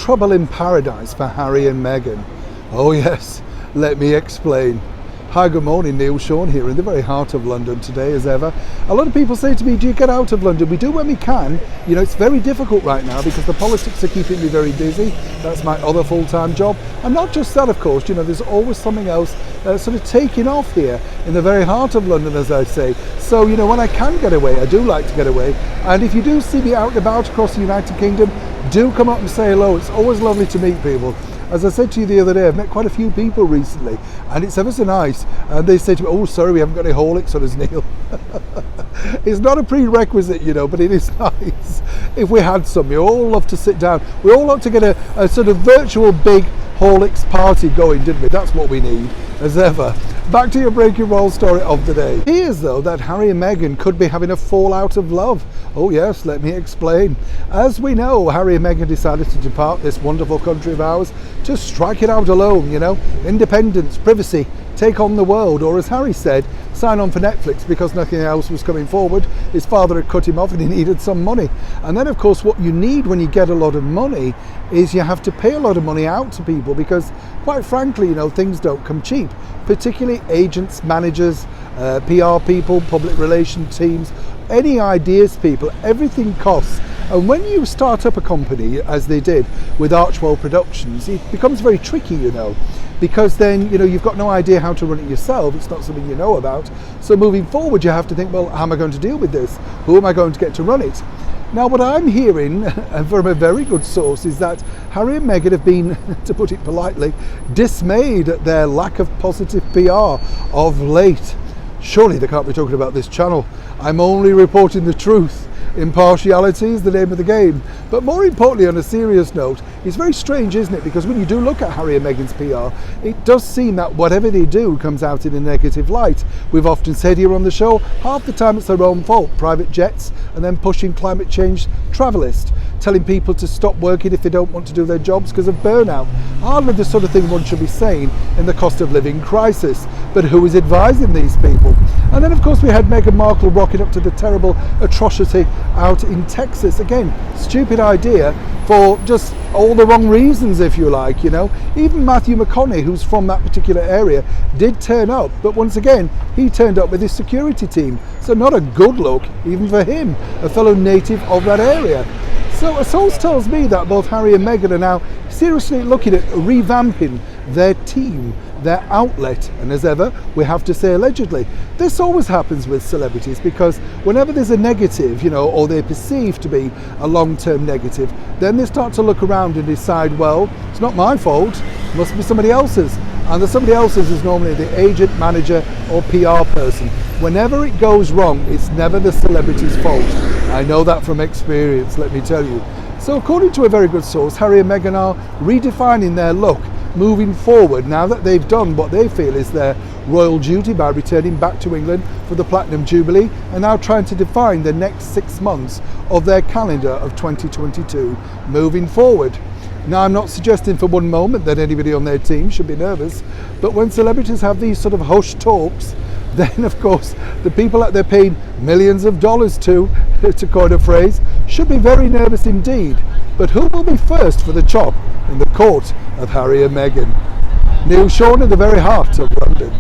trouble in paradise for Harry and Meghan? Oh yes, let me explain. Hi, good morning, Neil Sean here in the very heart of London today as ever. A lot of people say to me, do you get out of London? We do when we can. You know, it's very difficult right now because the politics are keeping me very busy. That's my other full-time job. And not just that, of course, you know, there's always something else sort of taking off here in the very heart of London, as I say. So, you know, when I can get away, I do like to get away. And if you do see me out and about across the United Kingdom, do come up and say hello. It's always lovely to meet people. As I said to you the other day, I've met quite a few people recently, and it's ever so nice. And they say to me, oh, sorry, we haven't got any Horlicks on us, Neil. It's not a prerequisite, you know, but it is nice if we had some. We all love to sit down. We all love to get a sort of virtual big Horlicks party going, didn't we? That's what we need, as ever. Back to your breaking roll story of the day. It appears, though, that Harry and Meghan could be having a fallout of love. Oh yes, let me explain. As we know, Harry and Meghan decided to depart this wonderful country of ours to strike it out alone, you know, independence, privacy, take on the world, or as Harry said, sign on for Netflix because nothing else was coming forward. His father had cut him off and he needed some money. And then, of course, what you need when you get a lot of money is you have to pay a lot of money out to people because, quite frankly, you know, things don't come cheap, particularly agents, managers, PR people, public relations teams, any ideas people, everything costs. And when you start up a company, as they did with Archwell Productions, it becomes very tricky, you know, because then, you know, you've got no idea how to run it yourself. It's not something you know about. So moving forward, you have to think, well, how am I going to deal with this? Who am I going to get to run it? Now, what I'm hearing from a very good source is that Harry and Meghan have been, to put it politely, dismayed at their lack of positive PR of late. Surely they can't be talking about this channel. I'm only reporting the truth. Impartiality is the name of the game. But more importantly, on a serious note, it's very strange, isn't it? Because when you do look at Harry and Meghan's PR, it does seem that whatever they do comes out in a negative light. We've often said here on the show, half the time it's their own fault. Private jets and then pushing climate change travelist, telling people to stop working if they don't want to do their jobs because of burnout. Hardly the sort of thing one should be saying in the cost of living crisis. But who is advising these people? And then, of course, we had Meghan Markle rocking up to the terrible atrocity out in Texas. Again, stupid idea for just all the wrong reasons, if you like, you know. Even Matthew McConaughey, who's from that particular area, did turn up. But once again, he turned up with his security team. So not a good look, even for him, a fellow native of that area. So a source tells me that both Harry and Meghan are now seriously looking at revamping their team, their outlet, and as ever, we have to say allegedly. This always happens with celebrities because whenever there's a negative, you know, or they're perceived to be a long-term negative, then they start to look around and decide, well, it's not my fault, it must be somebody else's. And the somebody else's is normally the agent, manager, or PR person. Whenever it goes wrong, it's never the celebrity's fault. I know that from experience, let me tell you. So according to a very good source, Harry and Meghan are redefining their look moving forward now that they've done what they feel is their royal duty by returning back to England for the Platinum Jubilee and now trying to define the next 6 months of their calendar of 2022 moving forward. Now, I'm not suggesting for one moment that anybody on their team should be nervous, but when celebrities have these sort of hushed talks, then of course the people that they're paying millions of dollars to coin a phrase, should be very nervous indeed. But who will be first for the chop in the court of Harry and Meghan? Neil Sean in the very heart of London.